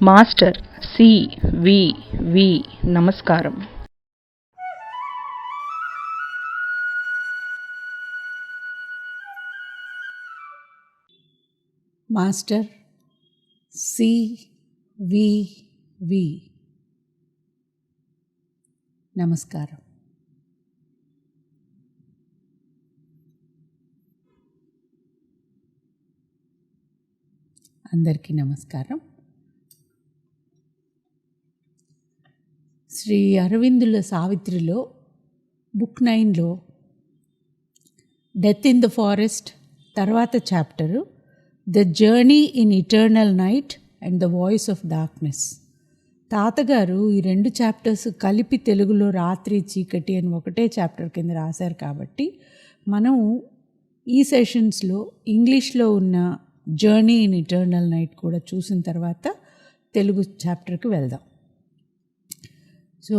Master CVV. నమస్కారం. Master CVV. నమస్కారం. అందరికీ నమస్కారం. శ్రీ అరవిందుల సావిత్రిలో బుక్ 9లో డెత్ ఇన్ ద ఫారెస్ట్ తర్వాత chapter the journey in eternal night and the voice of darkness. తాతగారు ఈ 2 చాప్టర్స్ కలిపి తెలుగులో రాత్రి చీకటి అని ఒకటే చాప్టర్ కింద రాశారు కాబట్టి మనం ఈ సెషన్స్లో ఇంగ్లీష్లో ఉన్న జర్నీ ఇన్ ఇటర్నల్ నైట్ కూడా చూసిన తర్వాత తెలుగు చాప్టర్కి వెళ్దాం. సో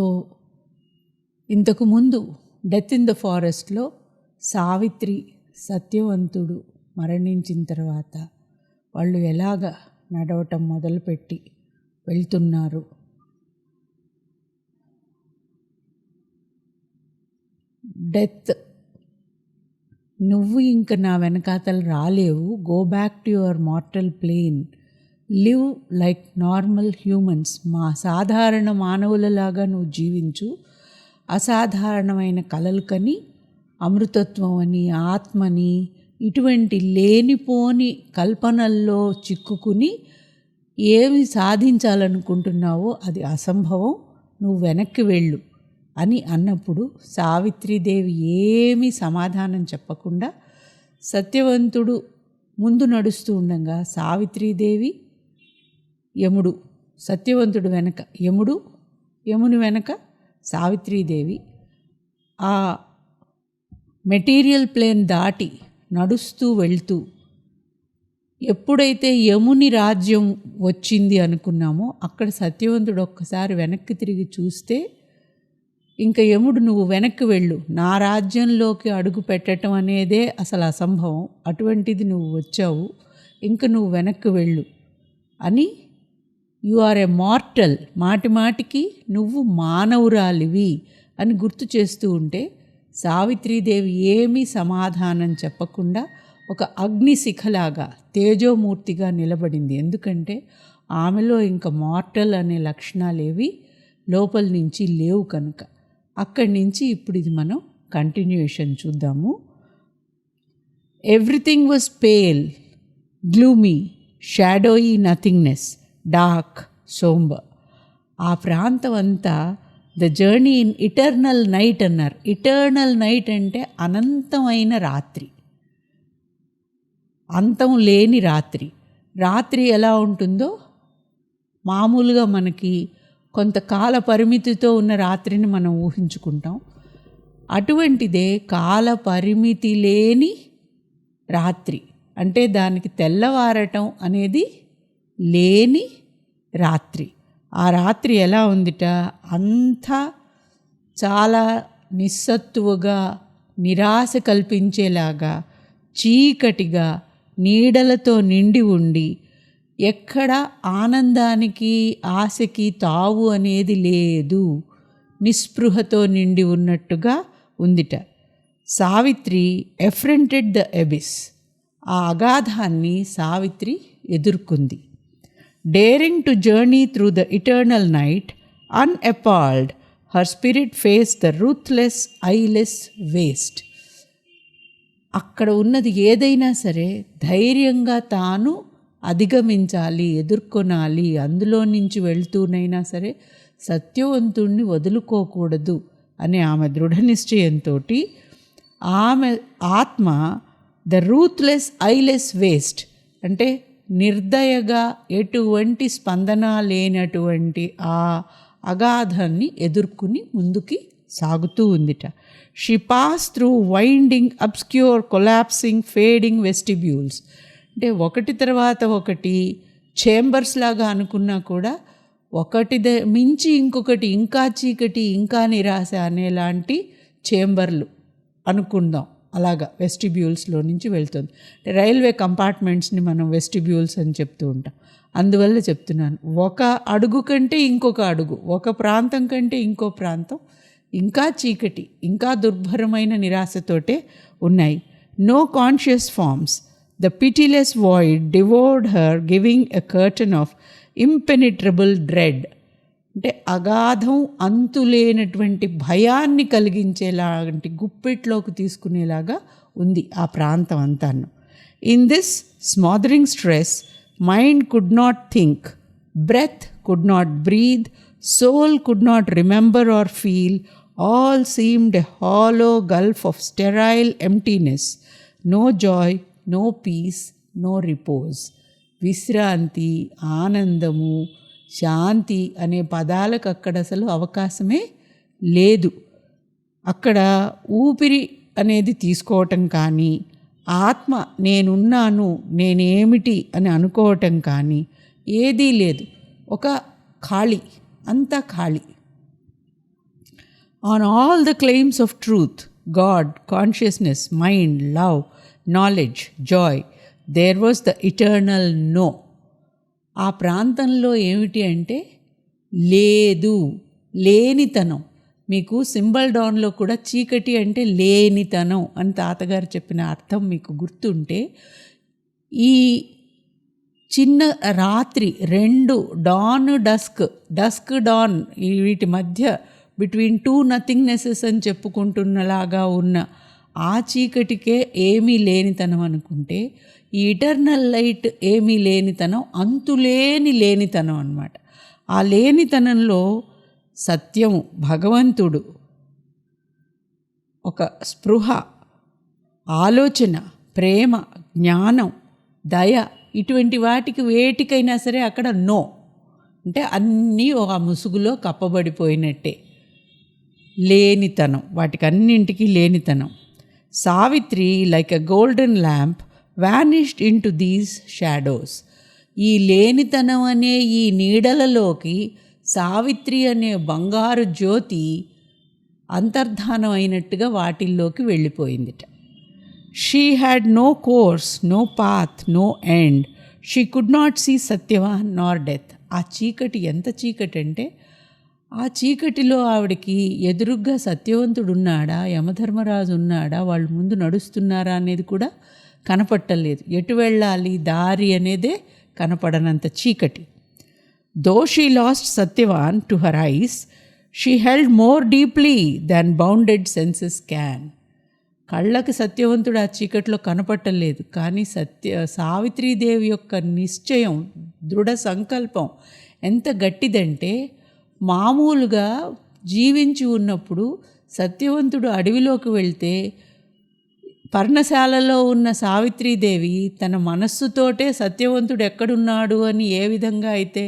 ఇంతకుముందు డెత్ ఇన్ ద ఫారెస్ట్లో సావిత్రి సత్యవంతుడు మరణించిన తర్వాత వాళ్ళు ఎలాగ నడవటం మొదలుపెట్టి వెళ్తున్నారు, డెత్ నువ్వు ఇంక నా వెనకాతలు రాలేవు, go back to your mortal plane, live like normal humans, మా సాధారణ మానవులలాగా నువ్వు జీవించు, అసాధారణమైన కలలు కని అమృతత్వం అని ఆత్మని ఇటువంటి లేనిపోని కల్పనల్లో చిక్కుకుని ఏమి సాధించాలనుకుంటున్నావో అది అసంభవం, నువ్వు వెనక్కి వెళ్ళు అని అన్నప్పుడు సావిత్రీదేవి ఏమీ సమాధానం చెప్పకుండా సత్యవంతుడు ముందు నడుస్తూ ఉండగా సావిత్రీదేవి యముడు, సత్యవంతుడు వెనక యముడు, యముని వెనక సావిత్రీదేవి ఆ మెటీరియల్ ప్లేన్ దాటి నడుస్తూ వెళ్తూ ఎప్పుడైతే యముని రాజ్యం వచ్చింది అనుకున్నామో అక్కడ సత్యవంతుడు ఒక్కసారి వెనక్కి తిరిగి చూస్తే ఇంకా యముడు నువ్వు వెనక్కి వెళ్ళు, నా రాజ్యంలోకి అడుగు పెట్టడం అనేదే అసలు అసంభవం, అటువంటిది నువ్వు వచ్చావు, ఇంక నువ్వు వెనక్కి వెళ్ళు అని యు ఆర్ ఎ మార్టల్, మాటి మాటికి నువ్వు మానవురాలివి అని గుర్తు చేస్తూ ఉంటే సావిత్రీదేవి ఏమీ సమాధానం చెప్పకుండా ఒక అగ్నిశిఖలాగా తేజోమూర్తిగా నిలబడింది. ఎందుకంటే ఆమెలో ఇంకా మార్టల్ అనే లక్షణాలేవి లోపల నుంచి లేవు కనుక. అక్కడి నుంచి ఇప్పుడు ఇది మనం కంటిన్యూయేషన్ చూద్దాము. Everything was pale, gloomy, shadowy nothingness, dark, sombre. ఆ ప్రాంతం అంతా the journey in eternal night అన్నారు. ఇటర్నల్ నైట్ అంటే అనంతమైన రాత్రి, అంతం లేని రాత్రి. రాత్రి ఎలా ఉంటుందో మామూలుగా మనకి కొంతకాల పరిమితితో ఉన్న రాత్రిని మనం ఊహించుకుంటాం. అటువంటిదే కాల పరిమితి లేని రాత్రి, అంటే దానికి తెల్లవారటం అనేది లేని రాత్రి. ఆ రాత్రి ఎలా ఉందిట, అంతా చాలా నిస్సత్తువగా, నిరాశ కల్పించేలాగా, చీకటిగా, నీడలతో నిండి ఉండి ఎక్కడ ఆనందానికి ఆశకి తావు అనేది లేదు, నిస్పృహతో నిండి ఉన్నట్టుగా ఉందిట. సావిత్రి ఎఫ్రంటెడ్ ద ఎబిస్, ఆ అగాధాన్ని సావిత్రి ఎదుర్కొంది. Daring to journey through the eternal night, unappalled her spirit face the ruthless eyeless waste. అక్కడ ఉన్నది ఏదైనా సరే ధైర్యంగా తాను అధిగమించాలి, ఎదుర్కొనాలి, అందులో నుంచి వెళ్తూనైనా సరే సత్యవంతుణ్ణి వదులుకోకూడదు అనే ఆమె దృఢ నిశ్చయంతో ఆమె ఆత్మ ద రూత్లెస్ ఐలెస్ వేస్ట్ అంటే నిర్దయగా ఎటువంటి స్పందన లేనటువంటి ఆ అగాధాన్ని ఎదుర్కొని ముందుకి సాగుతూ ఉందిట. She pass through winding, obscure, collapsing, fading vestibules. అంటే ఒకటి తర్వాత ఒకటి చేంబర్స్ లాగా అనుకున్నా కూడా ఒకటి మించి ఇంకొకటి, ఇంకా చీకటి, ఇంకా నిరాశ అనేలాంటి చేంబర్లు అనుకుందాం. అలాగా వెస్టిబ్యూల్స్లో నుంచి వెళ్తుంది. రైల్వే కంపార్ట్మెంట్స్ని మనం వెస్టిబ్యూల్స్ అని చెప్తూ ఉంటాం. అందువల్ల చెప్తున్నాను, ఒక అడుగు కంటే ఇంకొక అడుగు, ఒక ప్రాంతం కంటే ఇంకో ప్రాంతం ఇంకా చీకటి, ఇంకా దుర్భరమైన నిరాశతోటే ఉన్నాయి. No conscious forms, the pitiless void devoured her, giving a curtain of impenetrable dread. అంటే అగాధం, అంతులేనటువంటి భయాన్ని కలిగించేలాంటి గుప్పెట్లోకి తీసుకునేలాగా ఉంది ఆ ప్రాంతం అంతాను. In this smothering stress mind could not think, breath could not breathe, soul could not remember or feel, all seemed a hollow gulf of sterile emptiness, no joy, no peace, no repose. విశ్రాంతి, ఆనందము, శాంతి అనే పదాలకు అక్కడ అసలు అవకాశమే లేదు. అక్కడ ఊపిరి అనేది తీసుకోవటం కానీ, ఆత్మ నేనున్నాను, నేనేమిటి అని అనుకోవటం కానీ ఏదీ లేదు. ఒక ఖాళీ, అంతా ఖాళీ. On all the claims of truth, God, consciousness, mind, love, knowledge, joy, there was the eternal no. ఆ ప్రాంతంలో ఏమిటి అంటే లేదు, లేనితనం. మీకు సింబల్ డౌన్లో కూడా చీకటి అంటే లేనితనం అని తాతగారు చెప్పిన అర్థం మీకు గుర్తుంటే, ఈ చిన్న రాత్రి రెండు, డాన్ డస్క్, డస్క్ డాన్, వీటి మధ్య బిట్వీన్ టూ నథింగ్నెసెస్ అని చెప్పుకుంటున్నలాగా ఉన్న ఆ చీకటికే ఏమీ లేనితనం అనుకుంటే, ఈ ఇటర్నల్ లైట్ ఏమీ లేనితనం, అంతులేని లేనితనం అన్నమాట. ఆ లేనితనంలో సత్యము, భగవంతుడు, ఒక స్పృహ, ఆలోచన, ప్రేమ, జ్ఞానం, దయ, ఇటువంటి వాటికి వేటికైనా సరే అక్కడ నో అంటే అన్నీ ఒక ముసుగులో కప్పబడిపోయినట్టే. లేనితనం, వాటికి అన్నింటికీ లేనితనం. Savitri like a golden lamp vanished into these shadows. ఈ లేనితనం అనే ఈ నీడలలోకి సావిత్రి అనే బంగారు జ్యోతి అంతర్ధానం అయినట్టుగా వాటిల్లోకి వెళ్ళిపోయిందిట. She had no course, no path, no end. She could not see Satyavan nor death. ఆ చీకటి ఎంత చీకటి అంటే, ఆ చీకటిలో ఆవిడకి ఎదురుగ్గా సత్యవంతుడు ఉన్నాడా, యమధర్మరాజు ఉన్నాడా, వాళ్ళు ముందు నడుస్తున్నారా అనేది కూడా కనపట్టలేదు. ఎటు వెళ్ళాలి, దారి అనేదే కనపడనంత చీకటి. Though she lost Satyavan to her eyes, she held more deeply than bounded senses can. కళ్ళకి సత్యవంతుడు ఆ చీకట్లో కనపట్టలేదు, కానీ సావిత్రీదేవి యొక్క నిశ్చయం, దృఢ సంకల్పం ఎంత గట్టిదంటే, మామూలుగా జీవించి ఉన్నప్పుడు సత్యవంతుడు అడవిలోకి వెళ్తే పర్ణశాలలో ఉన్న సావిత్రీదేవి తన మనస్సుతోటే సత్యవంతుడు ఎక్కడున్నాడు అని ఏ విధంగా అయితే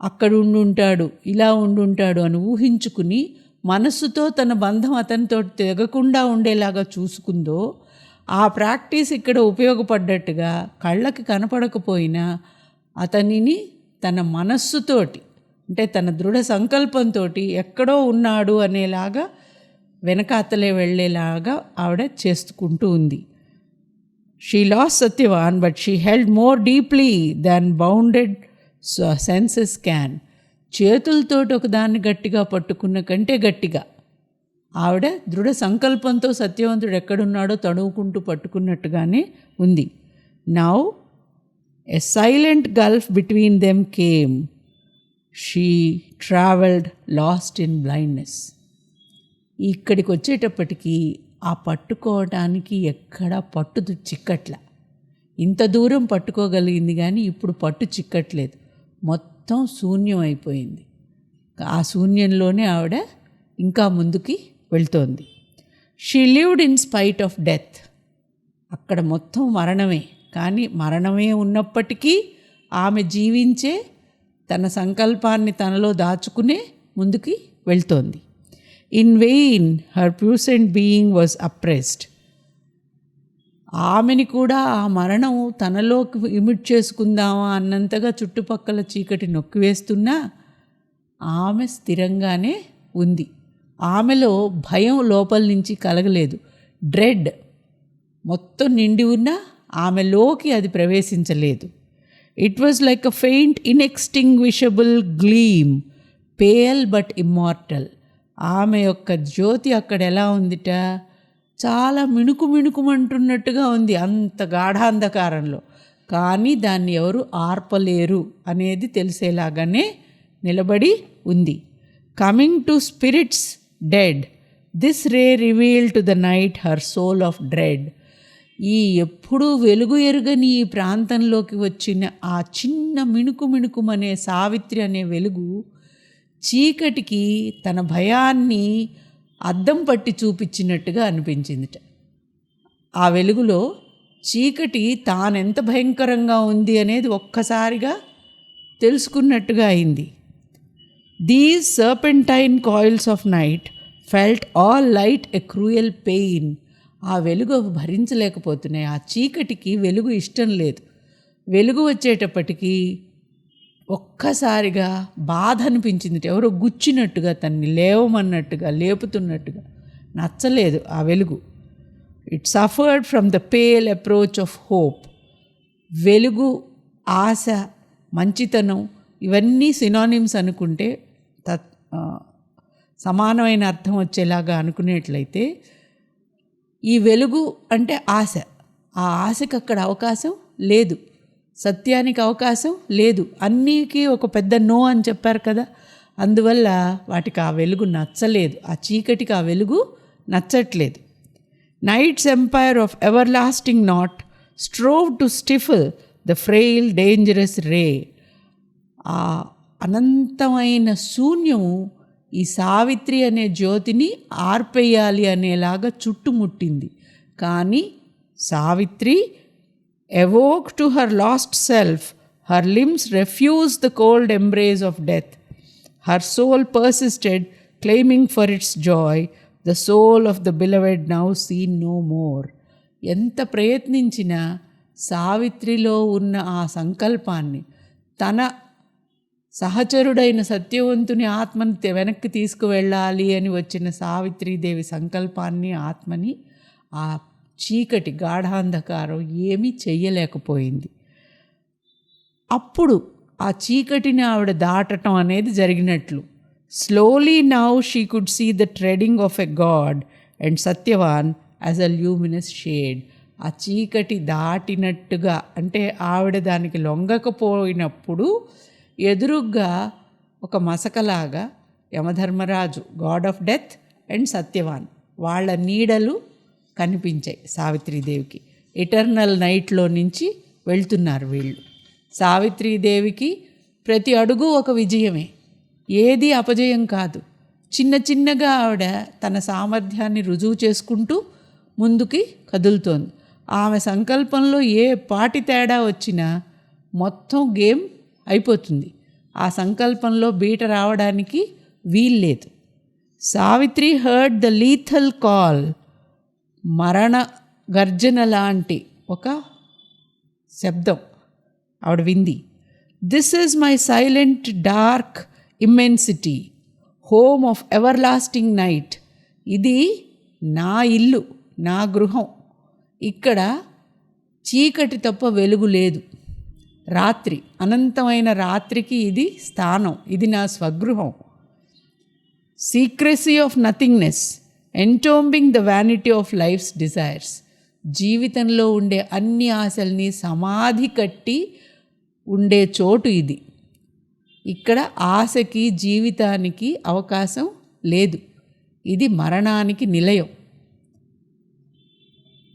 అక్కడ ఉండుంటాడు, ఇలా ఉండుంటాడు అని ఊహించుకుని మనస్సుతో తన బంధం అతనితో తెగకుండా ఉండేలాగా చూసుకుందో, ఆ ప్రాక్టీస్ ఇక్కడ ఉపయోగపడ్డట్టుగా కళ్ళకి కనపడకపోయినా అతనిని తన మనస్సుతోటి, అంటే తన దృఢ సంకల్పంతో ఎక్కడో ఉన్నాడు అనేలాగా వెనకాతలే వెళ్ళేలాగా ఆవిడ చేసుకుంటూ ఉంది. She lost Satyavan but she held more deeply than bounded senses can. చేతులతోటి ఒకదాన్ని గట్టిగా పట్టుకున్న కంటే గట్టిగా ఆవిడ దృఢ సంకల్పంతో సత్యవంతుడు ఎక్కడున్నాడో తడువుకుంటూ పట్టుకున్నట్టుగానే ఉంది. Now a silent Gulf between them came. She travelled last in blindness. ఇక్కడికి వచ్చేటప్పటికీ ఆ పట్టుకోవడానికి ఎక్కడా పట్టు చిక్కట్ల. ఇంత దూరం పట్టుకోగలిగింది కానీ ఇప్పుడు పట్టు చిక్కట్లేదు, మొత్తం శూన్యం అయిపోయింది. ఆ శూన్యంలోనే ఆవిడ ఇంకా ముందుకి వెళ్తోంది. She lived in spite of death. అక్కడ మొత్తం మరణమే, కానీ మరణమే ఉన్నప్పటికీ ఆమె జీవించే, తన సంకల్పాన్ని తనలో దాచుకునే ముందుకి వెళ్తోంది. In vain her puissant being was oppressed. ఆమెని కూడా ఆ మరణం తనలోకి ఇమిట్ చేసుకుందామా అన్నంతగా చుట్టుపక్కల చీకటి నొక్కివేస్తున్నా ఆమె స్థిరంగానే ఉంది. ఆమెలో భయం లోపల నుంచి కలగలేదు. డ్రెడ్ మొత్తం నిండి ఉన్నా ఆమెలోకి అది ప్రవేశించలేదు. It was like a faint, inextinguishable gleam, pale but immortal. ఆమె యొక్క జ్యోతి అక్కడ ఎలా ఉందిట, చాలా మిణుకుమంటున్నట్టుగా ఉంది అంత గాఢాంధకారంలో. కానీ దాన్ని ఎవరు ఆర్పలేరు అనేది తెలిసేలాగానే నిలబడి ఉంది. Coming to spirits dead, this ray reveal to the night her soul of dread. ఈ ఎప్పుడూ వెలుగు ఎరుగని ఈ ప్రాంతంలోకి వచ్చిన ఆ చిన్న మిణుకుమనే సావిత్రి అనే వెలుగు చీకటికి తన భయాన్ని అద్దం పట్టి చూపించినట్టుగా అనిపించిందిట. ఆ వెలుగులో చీకటి తానెంత భయంకరంగా ఉంది అనేది ఒక్కసారిగా తెలుసుకున్నట్టుగా అయింది. These serpentine coils of night felt all light a cruel pain. ఆ వెలుగు భరించలేకపోతున్నాయి. ఆ చీకటికి వెలుగు ఇష్టం లేదు. వెలుగు వచ్చేటప్పటికీ ఒక్కసారిగా బాధ అనిపించింది. ఎవరో గుచ్చినట్టుగా, తన్ని లేవమన్నట్టుగా, లేపుతున్నట్టుగా. నచ్చలేదు ఆ వెలుగు. It suffered from the pale approach of hope. వెలుగు, ఆశ, మంచితనం ఇవన్నీ సినానిమ్స్ అనుకుంటే సమానమైన అర్థం వచ్చేలాగా అనుకునేట్లయితే ఈ వెలుగు అంటే ఆశ. ఆ ఆశకు అక్కడ అవకాశం లేదు, సత్యానికి అవకాశం లేదు. అన్నికి ఒక పెద్ద నో అని చెప్పారు కదా. అందువల్ల వాటికి ఆ వెలుగు నచ్చలేదు, ఆ చీకటికి ఆ వెలుగు నచ్చట్లేదు. Night's empire of everlasting naught strove to stifle the frail dangerous ray. ఆ అనంతమైన శూన్యము ఈ సావిత్రి అనే జ్యోతిని ఆర్పేయాలి అనేలాగా చుట్టుముట్టింది. కానీ Savitri awoke to her lost self, her limbs refused the cold embrace of death. Her soul persisted, claiming for its joy the soul of the beloved now seen no more. ఎంత ప్రయత్నించినా సావిత్రిలో ఉన్న ఆ సంకల్పాన్ని, తన సహచరుడైన సత్యవంతుని ఆత్మని వెనక్కి తీసుకువెళ్ళాలి అని వచ్చిన సావిత్రీదేవి సంకల్పాన్ని, ఆత్మని ఆ చీకటి గాఢాంధకారం ఏమీ చెయ్యలేకపోయింది. అప్పుడు ఆ చీకటిని ఆవిడ దాటడం అనేది జరిగినట్లు. Slowly now she could see the treading of a god and Satyavan as a luminous shade. ఆ చీకటి దాటినట్టుగా, అంటే ఆవిడ దానికి లొంగకపోయినప్పుడు ఎదురుగ్గా ఒక మసకలాగా Yamadharmaraju, god of death and Satyavan, వాళ్ళ నీడలు కనిపించాయి సావిత్రీదేవికి. ఎటర్నల్ నైట్లో నుంచి వెళ్తున్నారు వీళ్ళు. సావిత్రీదేవికి ప్రతి అడుగు ఒక విజయమే, ఏది అపజయం కాదు. చిన్న చిన్నగా ఆవిడ తన సామర్థ్యాన్ని రుజువు చేసుకుంటూ ముందుకి కదులుతోంది. ఆమె సంకల్పంలో ఏ పాటి తేడా వచ్చినా మొత్తం గేమ్ అయిపోతుంది. ఆ సంకల్పంలో బీట రావడానికి వీల్లేదు. Savitri heard the lethal call. మరణ గర్జన లాంటి ఒక శబ్దం ఆవిడ వింది. This is my silent dark immensity, home of everlasting night. ఇది నా ఇల్లు, నా గృహం. ఇక్కడ చీకటి తప్ప వెలుగు లేదు. రాత్రి, అనంతమైన రాత్రికి ఇది స్థానం, ఇది నా స్వగృహం. Secrecy of nothingness, entombing the vanity of life's desires. జీవితంలో ఉండే అన్ని ఆశల్ని సమాధి కట్టి ఉండే చోటు ఇది. ఇక్కడ ఆశకి, జీవితానికి అవకాశం లేదు. ఇది మరణానికి నిలయం.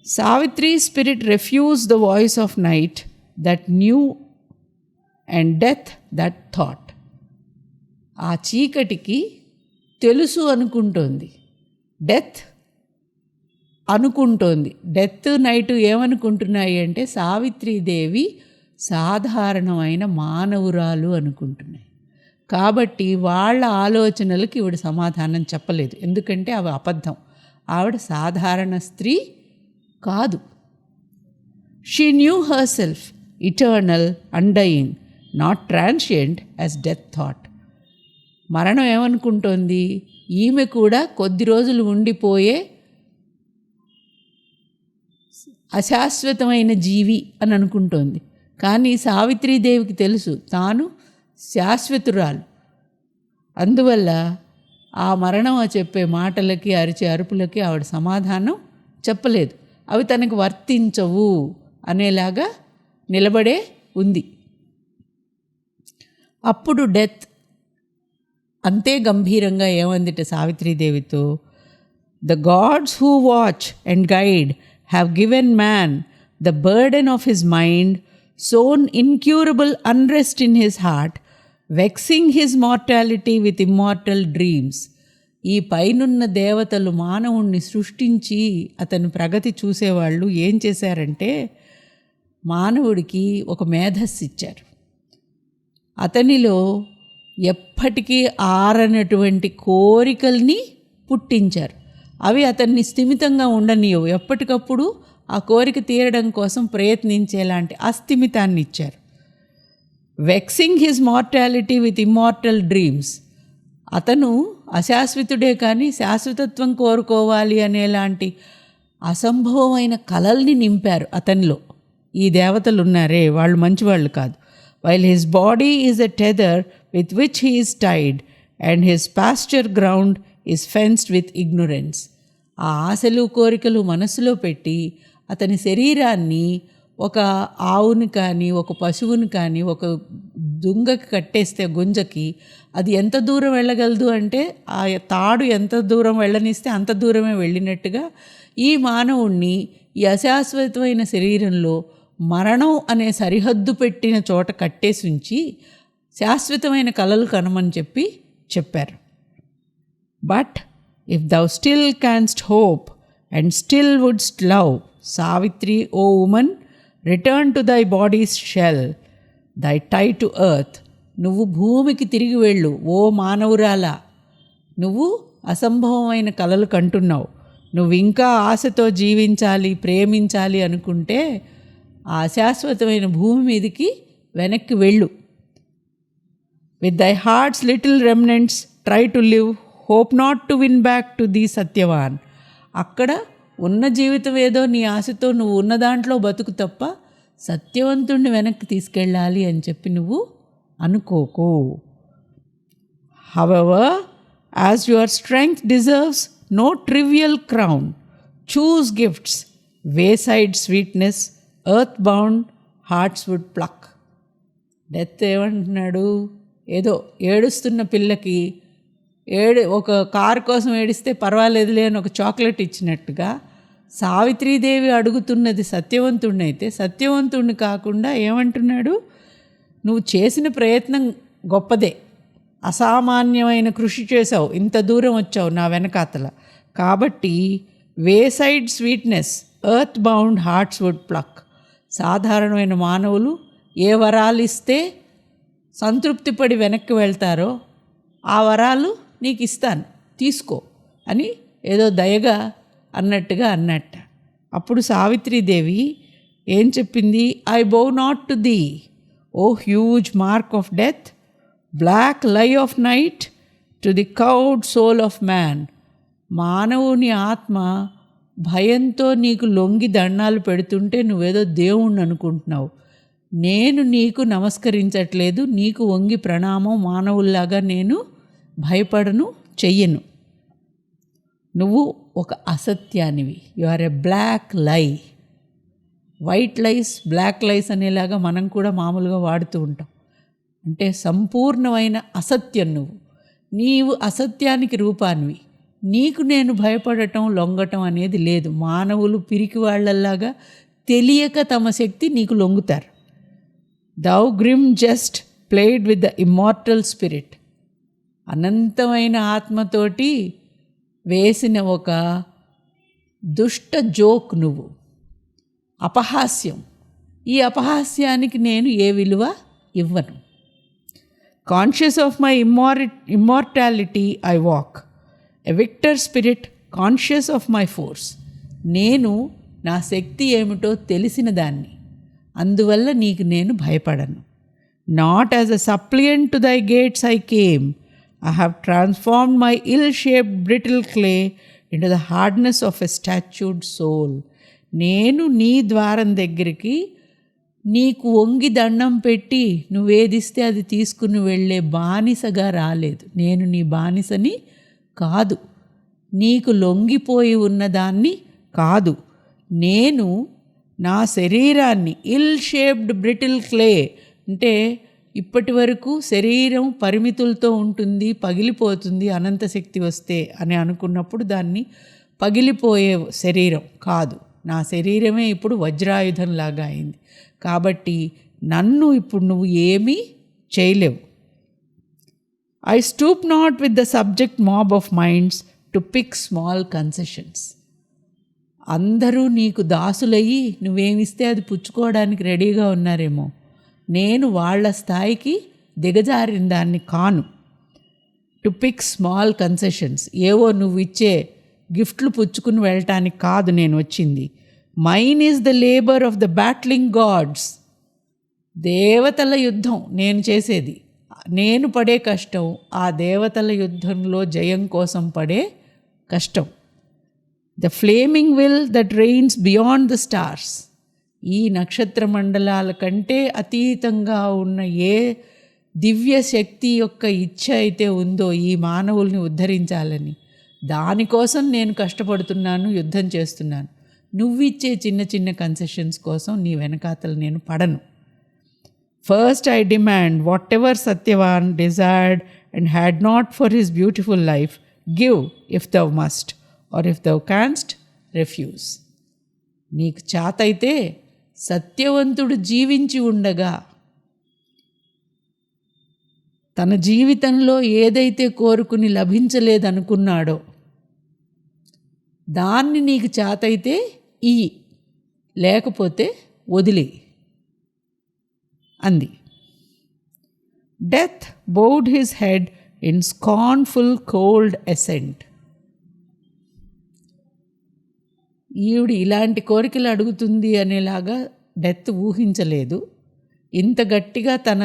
Savitri spirit refuse the voice of night that new and death that thought. ఆ చీకటికి తెలుసు అనుకుంటోంది, డెత్ అనుకుంటోంది. డెత్ నైట్ ఏమనుకుంటున్నాయి అంటే సావిత్రీదేవి సాధారణమైన మానవురాలు అనుకుంటున్నాయి. కాబట్టి వాళ్ళ ఆలోచనలకు ఈవిడ సమాధానం చెప్పలేదు, ఎందుకంటే అవి అబద్ధం. ఆవిడ సాధారణ స్త్రీ కాదు. She knew her self eternal, undying, not transient as death thought. మరణం ఏమనుకుంటోంది, ఈమె కూడా కొద్ది రోజులు ఉండిపోయే అశాశ్వతమైన జీవి అని అనుకుంటోంది. కానీ సావిత్రీదేవికి తెలుసు తాను శాశ్వతురాలు. అందువల్ల ఆ మరణం చెప్పే మాటలకి అరిచే అరుపులకి ఆవిడ సమాధానం చెప్పలేదు. అవి తనకు వర్తించవు అనేలాగా నిలబడే ఉంది. అప్పుడు డెత్ అంతే గంభీరంగా ఏమందిట సావిత్రీదేవితో, the gods who watch and guide have given man the burden of his mind, sown incurable unrest in his heart, vexing his mortality with immortal dreams. ఈ పైనున్న దేవతలు మానవుణ్ణి సృష్టించి అతని ప్రగతి చూసేవాళ్ళు ఏం చేశారంటే మానవుడికి ఒక మేధస్సు ఇచ్చారు. అతనిలో ఎప్పటికీ ఆరనటువంటి కోరికల్ని పుట్టించారు. అవి అతన్ని స్థిమితంగా ఉండనియవు. ఎప్పటికప్పుడు ఆ కోరిక తీరడం కోసం ప్రయత్నించేలాంటి అస్థిమితాన్ని ఇచ్చారు. Vexing his mortality with immortal dreams. అతను అశాశ్వతుడే కానీ శాశ్వతత్వం కోరుకోవాలి అనేలాంటి అసంభవమైన కలల్ని నింపారు అతనిలో. ఈ దేవతలు ఉన్నారే వాళ్ళు మంచివాళ్ళు కాదు. While his body is a tether with which he is tied and his pasture ground is fenced with ignorance. ఆ ఆశలు కోరికలు మనసులో పెట్టి అతని శరీరాన్ని ఒక ఆవుని కానీ ఒక పశువుని కానీ ఒక దుంగకి కట్టేస్తే గుంజకి అది ఎంత దూరం వెళ్ళగలదు అంటే ఆ తాడు ఎంత దూరం వెళ్ళనిస్తే అంత దూరమే వెళ్ళినట్టుగా ఈ మానవుణ్ణి ఈ అశాశ్వతమైన శరీరంలో మరణం అనే సరిహద్దు పెట్టిన చోట కట్టేసి ఉంచి శాశ్వతమైన కలలు కనమని చెప్పారు. But if thou still canst hope and still wouldst love Savitri, O woman, return to thy body's shell, thy tie to earth. నువ్వు భూమికి తిరిగి వెళ్ళు ఓ మానవురాలా. నువ్వు అసంభవమైన కలలు కంటున్నావు. నువ్వు ఇంకా ఆశతో జీవించాలి, ప్రేమించాలి అనుకుంటే ఆ శాశ్వతమైన భూమి మీదకి వెనక్కి వెళ్ళు. విత్ దై hearts little remnants try to live, hope not to win back to the Satyavan. అక్కడ ఉన్న జీవితం ఏదో నీ ఆశతో నువ్వు ఉన్న దాంట్లో బతుకు తప్ప సత్యవంతుణ్ణి వెనక్కి తీసుకెళ్ళాలి అని చెప్పి నువ్వు అనుకోకు. However, as your strength deserves no trivial crown, choose gifts, wayside sweetness, earth bound hearts would pluck. Death ఏమంటున్నాడు? ఏదో ఏడుస్తున్న పిల్లకి ఒక కారు కోసం ఏడిస్తే పర్వాలేదులే అని ఒక చాక్లెట్ ఇచ్చినట్టుగా సావిత్రీదేవి అడుగుతున్నది సత్యవంతుడినైతే సత్యవంతుడిని కాకుండా ఏమంటున్నాడు? నువ్వు చేసిన ప్రయత్నం గొప్పదే, అసామాన్యమైన కృషి చేసావు, ఇంత దూరం వచ్చావు నా వెనకాతల. కాబట్టి wayside sweetness, earth bound hearts would pluck. సాధారణమైన మానవులు ఏ వరాలు ఇస్తే సంతృప్తిపడి వెనక్కి వెళ్తారో ఆ వరాలు నీకు ఇస్తాను తీసుకో అని ఏదో దయగా అన్నట్టుగా అన్నట్ట. అప్పుడు సావిత్రీదేవి ఏం చెప్పింది? I bow not to thee, O huge mark of death, black lie of night, to the cowed soul of man. మానవుని ఆత్మ భయంతో నీకు లొంగి దండాలు పెడుతుంటే నువ్వేదో దేవుణ్ణి అనుకుంటున్నావు. నేను నీకు నమస్కరించట్లేదు, నీకు వంగి ప్రణామం మానవుల్లాగా నేను భయపడను, చెయ్యను. నువ్వు ఒక అసత్యానివి. యు ఆర్ ఎ బ్లాక్ లై. వైట్ లైస్, బ్లాక్ లైస్ అనేలాగా మనం కూడా మామూలుగా వాడుతూ ఉంటాం. అంటే సంపూర్ణమైన అసత్యం నువ్వు. నీవు అసత్యానికి రూపానివి. నీకు నేను భయపడటం, లొంగటం అనేది లేదు. మానవులు పిరికి వాళ్ళల్లాగా తెలియక తమ శక్తి నీకు లొంగుతారు. Thou grim just played with the immortal spirit. అనంతమైన ఆత్మతోటి వేసిన ఒక దుష్ట జోక్ నువ్వు, అపహాస్యం. ఈ అపహాస్యానికి నేను ఏ విలువ ఇవ్వను. Conscious of my immortality I walk, a victor spirit conscious of my force. నేను నా శక్తి ఏమిటో తెలిసిన దాన్ని, అందువల్ల నీకు నేను భయపడను. నాట్ యాజ్ అ సప్లియంట్ టు దై gates I came, I have transformed my ill-shaped brittle clay into the hardness of a statued soul. నేను నీ ద్వారం దగ్గరికి నీకు వంగి దండం పెట్టి నువ్వేదిస్తే అది తీసుకుని వెళ్ళే బానిసగా రాలేదు. నేను నీ బానిసని కాదు, నీకు లొంగిపోయి ఉన్నదాన్ని కాదు. నేను నా శరీరాన్ని ఇల్ షేప్డ్ బ్రిటిల్ క్లే, అంటే ఇప్పటి వరకు శరీరం పరిమితులతో ఉంటుంది, పగిలిపోతుంది అనంత శక్తి వస్తే అని అనుకున్నప్పుడు దాన్ని పగిలిపోయే శరీరం కాదు, నా శరీరమే ఇప్పుడు వజ్రాయుధంలాగా అయింది. కాబట్టి నన్ను ఇప్పుడు నువ్వు ఏమీ చేయలేవు. I stoop not with the subject mob of minds to pick small concessions. అందరూ నీకు దాసులయ్యి నువ్వేమిస్తే అది పుచ్చుకోవడానికి రెడీగా ఉన్నారేమో, నేను వాళ్ళ స్థాయికి దిగజారిన దాన్ని కాను. టు పిక్ స్మాల్ కన్సెషన్స్, ఏవో నువ్వు ఇచ్చే గిఫ్ట్లు పుచ్చుకుని వెళ్ళటానికి కాదు నేను వచ్చింది. Mine is the labour of the battling gods. దేవతల యుద్ధం నేను చేసేది, నేను పడే కష్టం ఆ దేవతల యుద్ధంలో జయం కోసం పడే కష్టం. The Fleming will that rains beyond the stars. ఈ నక్షత్ర మండలాల కంటే అతీతంగా ఉన్న ఏ దివ్య శక్తి యొక్క ఇచ్ఛ అయితే ఉందో ఈ మానవుల్ని ఉద్ధరించాలని, దానికోసం నేను కష్టపడుతున్నాను, యుద్ధం చేస్తున్నాను. నువ్విచ్చే చిన్న చిన్న కన్సెషన్స్ కోసం నీ వెనకాతలు నేను పడను. First I demand whatever Satyavan desired and had not for his beautiful life, give if thou must, or if thou canst refuse. నీకు చాతైతే సత్యవంతుడు జీవించి ఉండగా తన జీవితంలో ఏదైతే కోరుకుని లభించలేదనుకున్నాడో దాన్ని నీకు చాతైతే ఇయ్యి, లేకపోతే వదిలే అంది. Death bowed his head in scornful cold assent. ఈవిడ ఇలాంటి కోరికలు అడుగుతుంది అనేలాగా డెత్ ఊహించలేదు. ఇంత గట్టిగా తన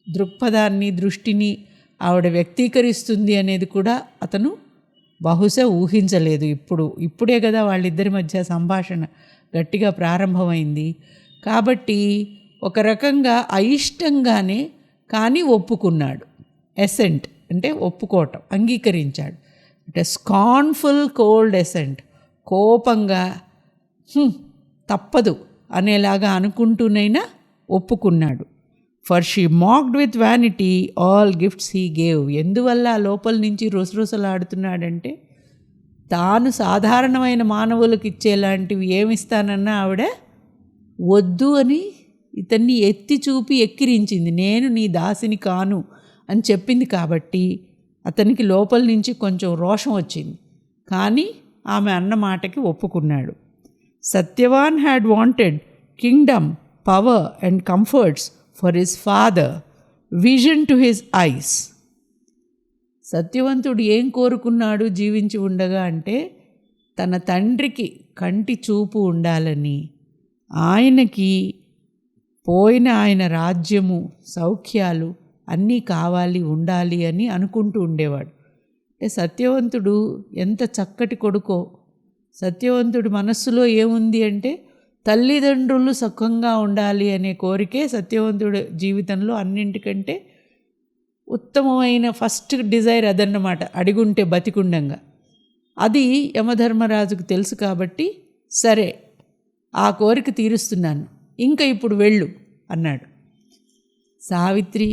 దృక్పథాన్ని, దృష్టిని ఆవిడ వ్యక్తీకరిస్తుంది అనేది కూడా అతను బహుశా ఊహించలేదు. ఇప్పుడే కదా వాళ్ళిద్దరి మధ్య సంభాషణ గట్టిగా ప్రారంభమైంది. కాబట్టి ఒక రకంగా అయిష్టంగానే కానీ ఒప్పుకున్నాడు. ఎసెంట్ అంటే ఒప్పుకోవటం, అంగీకరించాడు. అంటే స్కార్న్ఫుల్ కోల్డ్ ఎసెంట్, కోపంగా తప్పదు అనేలాగా అనుకుంటూనైనా ఒప్పుకున్నాడు. For she mocked with vanity all gifts he gave. ఎందువల్ల లోపల నుంచి రుసరుసలాడుతున్నాడంటే తాను సాధారణమైన మానవులకు ఇచ్చేలాంటివి ఏమిస్తానన్నా ఆవిడ వద్దు అని ఇతన్ని ఎత్తి చూపి ఎక్కిరించింది. నేను నీ దాసిని కాను అని చెప్పింది కాబట్టి అతనికి లోపల నుంచి కొంచెం రోషం వచ్చింది. కానీ ఆమె అన్న మాటకి ఒప్పుకున్నాడు. Satyavan had wanted kingdom, power and comforts for his father, vision to his eyes. సత్యవంతుడు ఏం కోరుకున్నాడు జీవించి ఉండగా అంటే తన తండ్రికి కంటి చూపు ఉండాలని, ఆయనకి పోయిన ఆయన రాజ్యము, సౌఖ్యాలు అన్నీ కావాలి, ఉండాలి అని అనుకుంటూ ఉండేవాడు. అంటే సత్యవంతుడు ఎంత చక్కటి కొడుకో. సత్యవంతుడి మనస్సులో ఏముంది అంటే తల్లిదండ్రులు సుఖంగా ఉండాలి అనే కోరికే సత్యవంతుడి జీవితంలో అన్నింటికంటే ఉత్తమమైన ఫస్ట్ డిజైర్ అదన్నమాట, అడిగుంటే బతికుండంగా. అది యమధర్మరాజుకు తెలుసు కాబట్టి సరే ఆ కోరిక తీరుస్తున్నాను, ఇంకా ఇప్పుడు వెళ్ళు అన్నాడు. సావిత్రి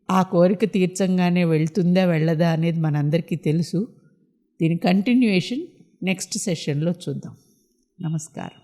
ఆ కోరిక తీర్చంగానే వెళ్తుందా వెళ్ళదా అనేది మనందరికీ తెలుసు. దీని కంటిన్యూయేషన్ నెక్స్ట్ సెషన్లో చూద్దాం. నమస్కారం.